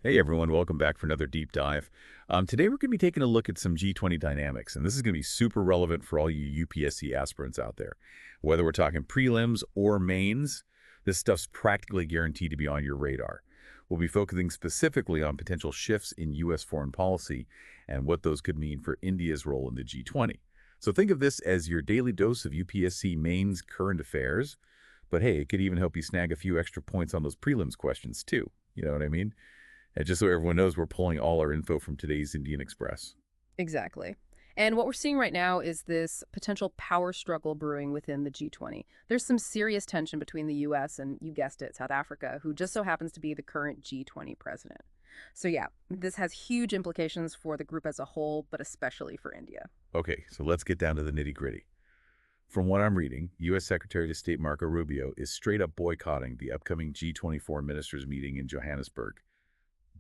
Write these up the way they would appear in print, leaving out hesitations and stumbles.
Hey everyone, welcome back for another deep dive. Today we're going to be taking a look at some G20 dynamics, and this is going to be super relevant for all you UPSC aspirants out there. Whether we're talking prelims or mains, this stuff's practically guaranteed to be on your radar. We'll be focusing specifically on potential shifts in U.S. foreign policy and what those could mean for India's role in the G20. So think of this as your daily dose of UPSC mains current affairs, but hey, it could even help you snag a few extra points on those prelims questions too. You know what I mean? And just so everyone knows, we're pulling all our info from today's Indian Express. Exactly. And what we're seeing right now is this potential power struggle brewing within the G20. There's some serious tension between the US and, you guessed it, South Africa, who just so happens to be the current G20 president. So yeah, this has huge implications for the group as a whole, but especially for India. Okay, so let's get down to the nitty-gritty. From what I'm reading, U.S. Secretary of State Marco Rubio is straight up boycotting the upcoming G20 Foreign Ministers meeting in Johannesburg.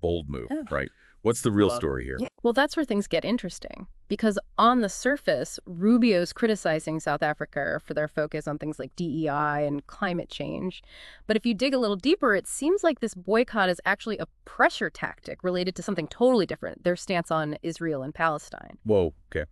Bold move, Oh. right? What's the real story here? Yeah. Well, that's where things get interesting. Because on the surface, Rubio's criticizing South Africa for their focus on things like DEI and climate change. But if you dig a little deeper, it seems like this boycott is actually a pressure tactic related to something totally different, their stance on Israel and Palestine. Whoa, okay.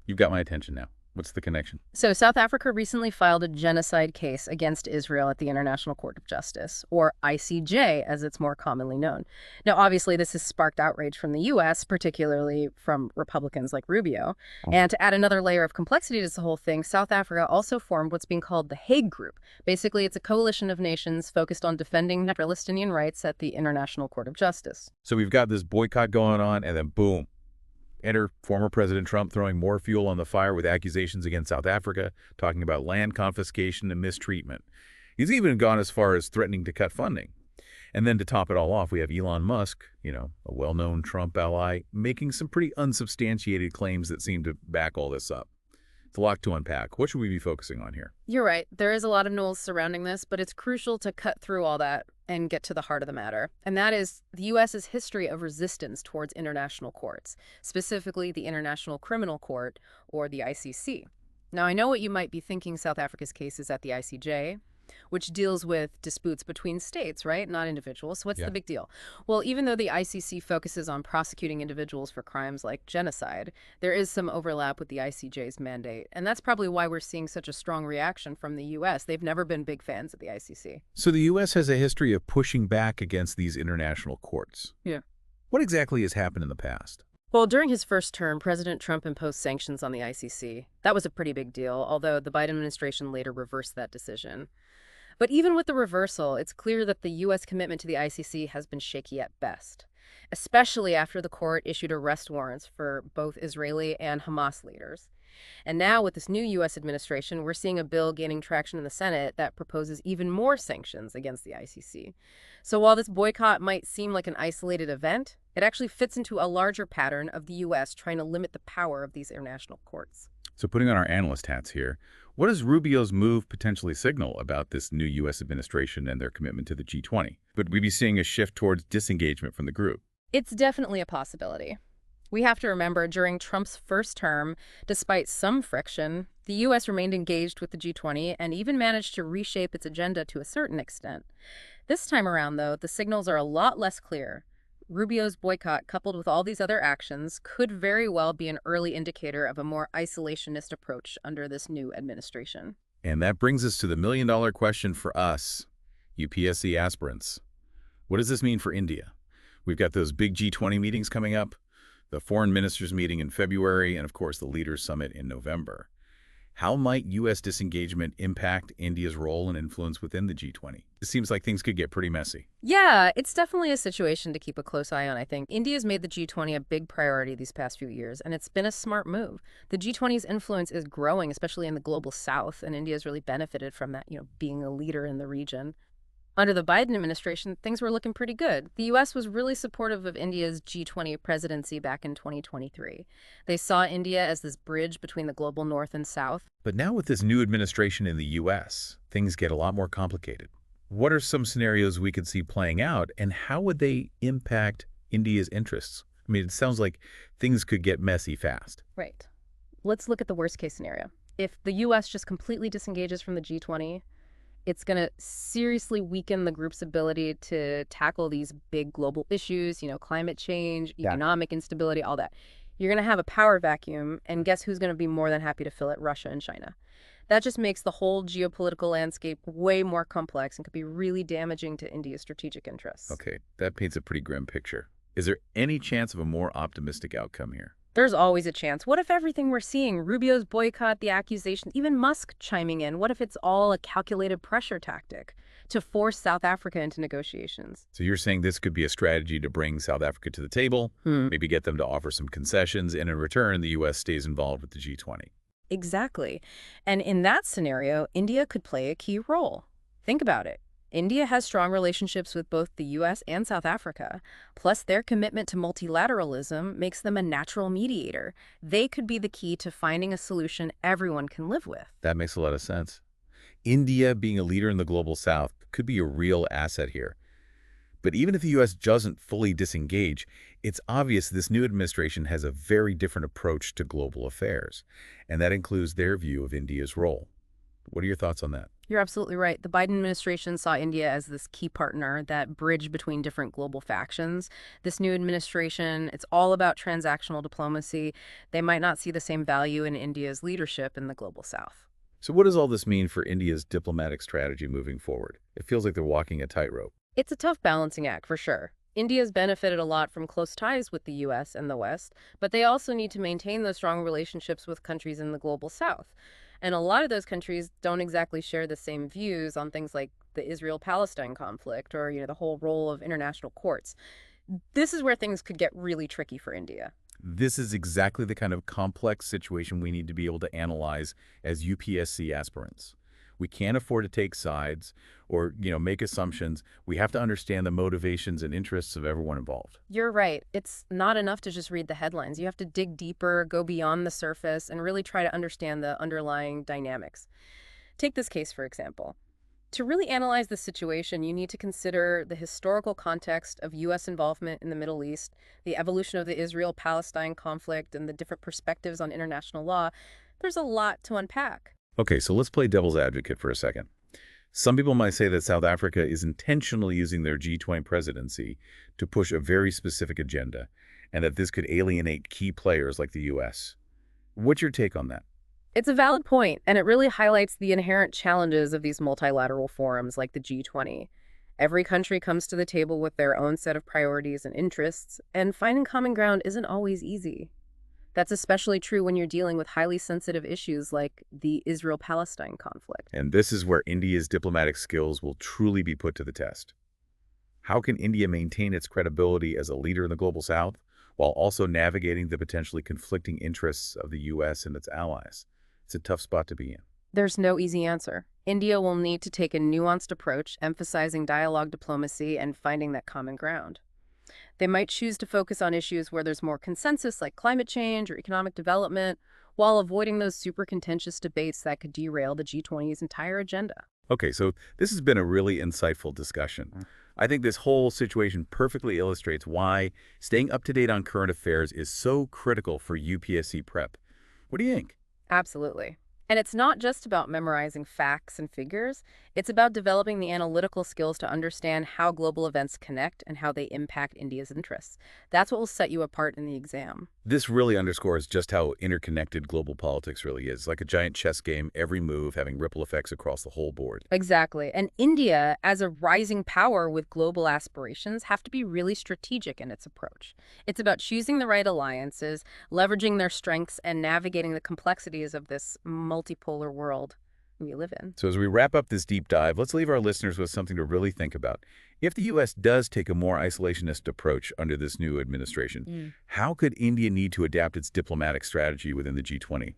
You've got my attention now. What's the connection? So South Africa recently filed a genocide case against Israel at the International Court of Justice, or ICJ, as it's more commonly known. Now, obviously, this has sparked outrage from the U.S., particularly from Republicans like Rubio. And to add another layer of complexity to this whole thing, South Africa also formed what's being called the Hague Group. Basically, it's a coalition of nations focused on defending Palestinian rights at the International Court of Justice. So we've got this boycott going on, and then boom, enter former President Trump throwing more fuel on the fire with accusations against South Africa, talking about land confiscation and mistreatment. He's even gone as far as threatening to cut funding. And then to top it all off, we have Elon Musk, a well-known Trump ally, making some pretty unsubstantiated claims that seem to back all this up. It's a lot to unpack. What should we be focusing on here? You're right. There is a lot of noise surrounding this, but it's crucial to cut through all that and get to the heart of the matter. And that is the U.S.'s history of resistance towards international courts, specifically the International Criminal Court, or the ICC. Now, I know what you might be thinking. South Africa's case is at the ICJ, which deals with disputes between states, right? Not individuals. So what's the big deal? Well, even though the ICC focuses on prosecuting individuals for crimes like genocide, there is some overlap with the ICJ's mandate. And that's probably why we're seeing such a strong reaction from the U.S. They've never been big fans of the ICC. So the U.S. has a history of pushing back against these international courts. Yeah. What exactly has happened in the past? Well, during his first term, President Trump imposed sanctions on the ICC. That was a pretty big deal, although the Biden administration later reversed that decision. But even with the reversal, it's clear that the U.S. commitment to the ICC has been shaky at best, especially after the court issued arrest warrants for both Israeli and Hamas leaders. And now with this new U.S. administration, we're seeing a bill gaining traction in the Senate that proposes even more sanctions against the ICC. So while this boycott might seem like an isolated event, it actually fits into a larger pattern of the U.S. trying to limit the power of these international courts. So putting on our analyst hats here, what does Rubio's move potentially signal about this new U.S. administration and their commitment to the G20? Would we be seeing a shift towards disengagement from the group? It's definitely a possibility. We have to remember, during Trump's first term, despite some friction, the U.S. remained engaged with the G20 and even managed to reshape its agenda to a certain extent. This time around, though, the signals are a lot less clear. Rubio's boycott, coupled with all these other actions, could very well be an early indicator of a more isolationist approach under this new administration. And that brings us to the million-dollar question for us, UPSC aspirants. What does this mean for India? We've got those big G20 meetings coming up, the Foreign Ministers meeting in February, and of course the Leaders Summit in November. How might U.S. disengagement impact India's role and influence within the G20? It seems like things could get pretty messy. Yeah, it's definitely a situation to keep a close eye on, I think. India's made the G20 a big priority these past few years, and it's been a smart move. The G20's influence is growing, especially in the global south, and India's really benefited from that, being a leader in the region. Under the Biden administration, things were looking pretty good. The U.S. was really supportive of India's G20 presidency back in 2023. They saw India as this bridge between the global north and south. But now with this new administration in the U.S., things get a lot more complicated. What are some scenarios we could see playing out, and how would they impact India's interests? I mean, it sounds like things could get messy fast. Right. Let's look at the worst case scenario. If the U.S. just completely disengages from the G20, It's going to seriously weaken the group's ability to tackle these big global issues, climate change, Yeah. economic instability, all that. You're going to have a power vacuum, and guess who's going to be more than happy to fill it? Russia and China. That just makes the whole geopolitical landscape way more complex and could be really damaging to India's strategic interests. Okay, that paints a pretty grim picture. Is there any chance of a more optimistic outcome here? There's always a chance. What if everything we're seeing, Rubio's boycott, the accusations, even Musk chiming in, what if it's all a calculated pressure tactic to force South Africa into negotiations? So you're saying this could be a strategy to bring South Africa to the table, maybe get them to offer some concessions, and in return, the U.S. stays involved with the G20. Exactly. And in that scenario, India could play a key role. Think about it. India has strong relationships with both the U.S. and South Africa. Plus, their commitment to multilateralism makes them a natural mediator. They could be the key to finding a solution everyone can live with. That makes a lot of sense. India, being a leader in the global south, could be a real asset here. But even if the U.S. doesn't fully disengage, it's obvious this new administration has a very different approach to global affairs, and that includes their view of India's role. What are your thoughts on that? You're absolutely right. The Biden administration saw India as this key partner, that bridge between different global factions. This new administration, it's all about transactional diplomacy. They might not see the same value in India's leadership in the global south. So what does all this mean for India's diplomatic strategy moving forward? It feels like they're walking a tightrope. It's a tough balancing act, for sure. India's benefited a lot from close ties with the U.S. and the West, but they also need to maintain those strong relationships with countries in the global south. And a lot of those countries don't exactly share the same views on things like the Israel-Palestine conflict or, the whole role of international courts. This is where things could get really tricky for India. This is exactly the kind of complex situation we need to be able to analyze as UPSC aspirants. We can't afford to take sides or, make assumptions. We have to understand the motivations and interests of everyone involved. You're right. It's not enough to just read the headlines. You have to dig deeper, go beyond the surface, and really try to understand the underlying dynamics. Take this case, for example. To really analyze the situation, you need to consider the historical context of U.S. involvement in the Middle East, the evolution of the Israel-Palestine conflict, and the different perspectives on international law. There's a lot to unpack. Okay, so let's play devil's advocate for a second. Some people might say that South Africa is intentionally using their G20 presidency to push a very specific agenda, and that this could alienate key players like the U.S. What's your take on that? It's a valid point, and it really highlights the inherent challenges of these multilateral forums like the G20. Every country comes to the table with their own set of priorities and interests, and finding common ground isn't always easy. That's especially true when you're dealing with highly sensitive issues like the Israel-Palestine conflict. And this is where India's diplomatic skills will truly be put to the test. How can India maintain its credibility as a leader in the global south while also navigating the potentially conflicting interests of the U.S. and its allies? It's a tough spot to be in. There's no easy answer. India will need to take a nuanced approach, emphasizing dialogue diplomacy and finding that common ground. They might choose to focus on issues where there's more consensus, like climate change or economic development, while avoiding those super contentious debates that could derail the G20's entire agenda. Okay, so this has been a really insightful discussion. I think this whole situation perfectly illustrates why staying up to date on current affairs is so critical for UPSC prep. What do you think? Absolutely. And it's not just about memorizing facts and figures. It's about developing the analytical skills to understand how global events connect and how they impact India's interests. That's what will set you apart in the exam. This really underscores just how interconnected global politics really is. Like a giant chess game, every move having ripple effects across the whole board. Exactly. And India, as a rising power with global aspirations, have to be really strategic in its approach. It's about choosing the right alliances, leveraging their strengths, and navigating the complexities of this multipolar world we live in. So as we wrap up this deep dive, let's leave our listeners with something to really think about. If the U.S. does take a more isolationist approach under this new administration, how could India need to adapt its diplomatic strategy within the G20?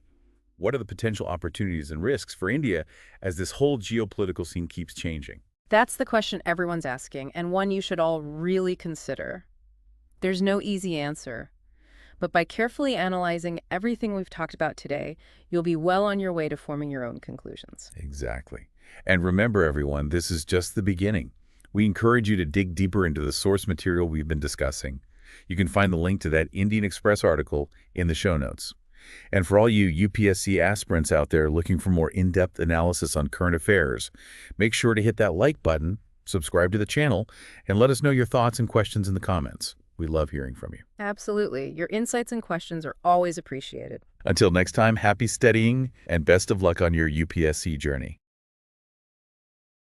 What are the potential opportunities and risks for India as this whole geopolitical scene keeps changing? That's the question everyone's asking, and one you should all really consider. There's no easy answer. But by carefully analyzing everything we've talked about today, you'll be well on your way to forming your own conclusions. Exactly. And remember, everyone, this is just the beginning. We encourage you to dig deeper into the source material we've been discussing. You can find the link to that Indian Express article in the show notes. And for all you UPSC aspirants out there looking for more in-depth analysis on current affairs, make sure to hit that like button, subscribe to the channel, and let us know your thoughts and questions in the comments. We love hearing from you. Absolutely. Your insights and questions are always appreciated. Until next time, happy studying and best of luck on your UPSC journey.